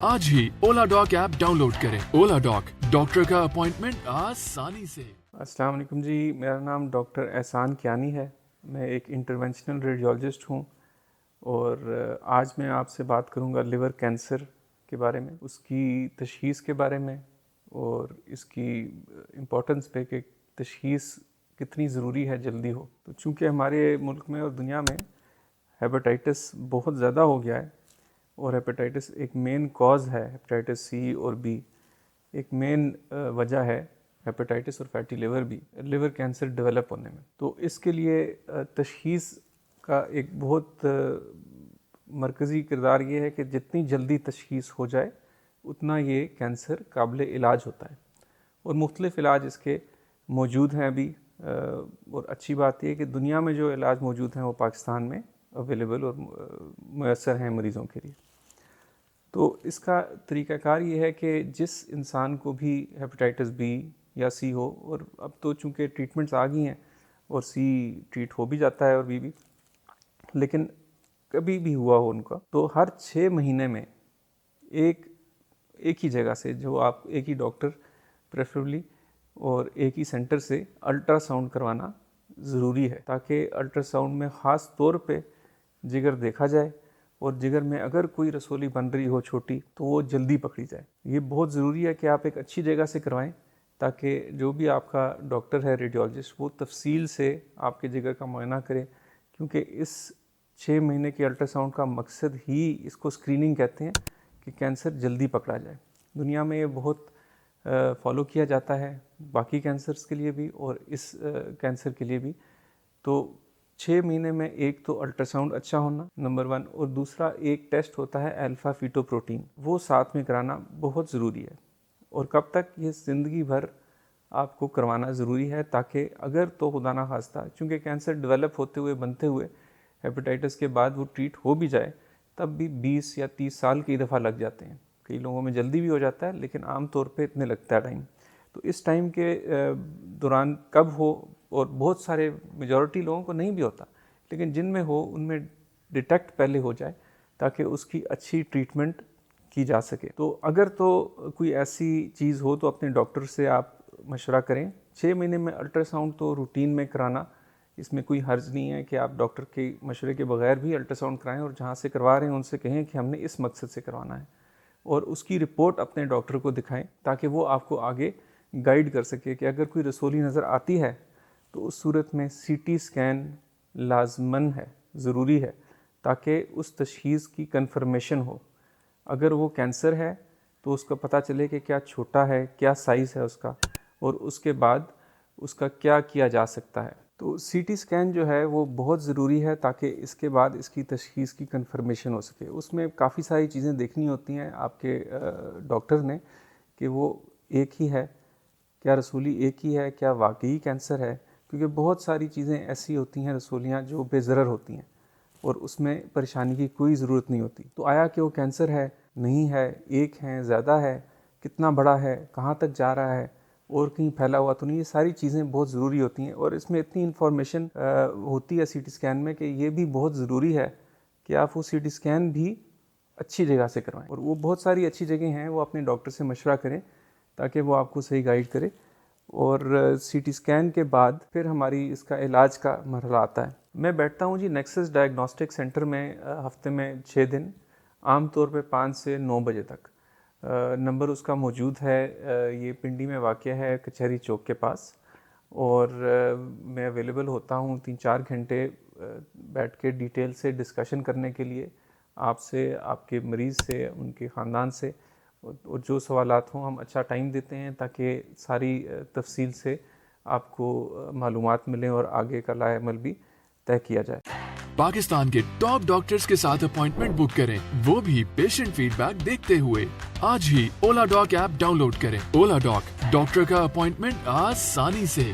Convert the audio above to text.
आज ही ओला dock app download करें। ओला dock, doctor का अपॉइंटमेंट आसानी से। अस्सलाम वालेकुम जी, मेरा नाम डॉक्टर एहसान कियानी है। मैं एक इंटरवेंशनल रेडियोलॉजिस्ट हूँ और आज मैं आपसे बात करूँगा लिवर कैंसर के बारे में, उसकी तशख़ीस के बारे में और इसकी इम्पोर्टेंस पे कि तशख़ीस कितनी ज़रूरी है जल्दी हो। तो चूँकि हमारे मुल्क में और दुनिया में हेपेटाइटिस बहुत ज़्यादा हो गया है और हेपेटाइटिस एक मेन कॉज है, हेपेटाइटिस सी और बी एक मेन वजह है, हेपेटाइटिस और फैटी लिवर भी लिवर कैंसर डेवलप होने में। तो इसके लिए तशख़ीस का एक बहुत मरकज़ी किरदार ये है कि जितनी जल्दी तशख़ीस हो जाए उतना ये कैंसर काबिल इलाज होता है और मुख्तलिफ़ इलाज इसके मौजूद हैं अभी। और अच्छी बात यह है कि दुनिया में जो इलाज मौजूद हैं वो पाकिस्तान में अवेलेबल और मुयस्सर हैं मरीज़ों के लिए। तो इसका तरीक़ाकार ये है कि जिस इंसान को भी हेपेटाइटिस बी या सी हो, और अब तो चूँकि ट्रीटमेंट्स आ गई हैं और सी ट्रीट हो भी जाता है और बी भी, लेकिन कभी भी हुआ हो उनका, तो हर 6 महीने में एक ही जगह से, जो आप एक ही डॉक्टर प्रेफरेबली और एक ही सेंटर से अल्ट्रासाउंड करवाना ज़रूरी है, ताकि अल्ट्रासाउंड में ख़ास तौर पे जिगर देखा जाए और जिगर में अगर कोई रसोली बन रही हो छोटी तो वो जल्दी पकड़ी जाए। ये बहुत ज़रूरी है कि आप एक अच्छी जगह से करवाएं, ताकि जो भी आपका डॉक्टर है रेडियोलॉजिस्ट वो तफसील से आपके जिगर का मुआयना करे, क्योंकि इस 6 महीने के अल्ट्रासाउंड का मकसद ही, इसको स्क्रीनिंग कहते हैं, कि कैंसर जल्दी पकड़ा जाए। दुनिया में ये बहुत फॉलो किया जाता है, बाकी कैंसर्स के लिए भी और इस कैंसर के लिए भी। तो 6 महीने में एक तो अल्ट्रासाउंड अच्छा होना नंबर 1, और दूसरा एक टेस्ट होता है अल्फ़ा फ़ीटोप्रोटीन, वो साथ में कराना बहुत ज़रूरी है। और कब तक, ये ज़िंदगी भर आपको करवाना ज़रूरी है, ताकि अगर तो खुदा ना खास्ता, चूँकि कैंसर डेवलप होते हुए बनते हुए हेपेटाइटिस के बाद वो ट्रीट हो भी जाए तब भी 20 या 30 साल कई दफ़ा लग जाते हैं। कई लोगों में जल्दी भी हो जाता है, लेकिन आम तौर पे इतने लगता है टाइम। तो इस टाइम के दौरान कब हो, और बहुत सारे मेजॉरिटी लोगों को नहीं भी होता, लेकिन जिनमें हो उनमें डिटेक्ट पहले हो जाए ताकि उसकी अच्छी ट्रीटमेंट की जा सके। तो अगर तो कोई ऐसी चीज़ हो तो अपने डॉक्टर से आप मशवरा करें। 6 महीने में अल्ट्रासाउंड तो रूटीन में कराना, इसमें कोई हर्ज नहीं है कि आप डॉक्टर के मशवरे के बगैर भी अल्ट्रासाउंड कराएं, और जहाँ से करवा रहे हैं उनसे कहें कि हमने इस मकसद से करवाना है, और उसकी रिपोर्ट अपने डॉक्टर को दिखाएं, ताकि वो आपको आगे गाइड कर सके कि अगर कोई रसोली नज़र आती है तो उस सूरत में सीटी स्कैन लाजमन है, ज़रूरी है, ताकि उस तशख़ीस की कन्फर्मेशन हो। अगर वो कैंसर है तो उसका पता चले कि क्या छोटा है, क्या साइज़ है उसका, और उसके बाद उसका क्या किया जा सकता है। तो सीटी स्कैन जो है वो बहुत ज़रूरी है, ताकि इसके बाद इसकी तशख़ीस की कन्फर्मेशन हो सके। उसमें काफ़ी सारी चीज़ें देखनी होती हैं आपके डॉक्टर ने, कि वो एक ही है, क्या रसूली एक ही है, क्या वाकई कैंसर है, क्योंकि बहुत सारी चीज़ें ऐसी होती हैं रसूलियाँ जो बेज़रर होती हैं और उसमें परेशानी की कोई ज़रूरत नहीं होती। तो आया कि वो कैंसर है, नहीं है, एक है, ज़्यादा है, कितना बड़ा है, कहाँ तक जा रहा है, और कहीं फैला हुआ तो नहीं, ये सारी चीज़ें बहुत ज़रूरी होती हैं। और इसमें इतनी इन्फॉर्मेशन होती है सीटी स्कैन में कि ये भी बहुत ज़रूरी है कि आप वो सीटी स्कैन भी अच्छी जगह से करवाएं, और वो बहुत सारी अच्छी जगह हैं, वो अपने डॉक्टर से मशवरा करें ताकि वो आपको सही गाइड करे। और सीटी स्कैन के बाद फिर हमारी इसका इलाज का मरहला आता है। मैं बैठता हूँ जी नेक्सस डायग्नोस्टिक सेंटर में हफ्ते में 6 दिन, आम तौर पे 5 से 9 बजे तक। नंबर उसका मौजूद है, ये पिंडी में वाक़या है, कचहरी चौक के पास, और मैं अवेलेबल होता हूँ 3-4 घंटे बैठ के डिटेल से डिस्कशन करने के लिए आपसे, आपके मरीज़ से, उनके ख़ानदान से, और जो सवालात हों हम अच्छा टाइम देते हैं, ताकि सारी तफसील से आपको मालूमात मिलें और आगे का लाएअमल भी तय किया जाए। पाकिस्तान के टॉप डॉक्टर्स के साथ अपॉइंटमेंट बुक करें, वो भी पेशेंट फीडबैक देखते हुए। आज ही ओला डॉक ऐप डाउनलोड करें। ओला डॉक, डॉक्टर का अपॉइंटमेंट आसानी से।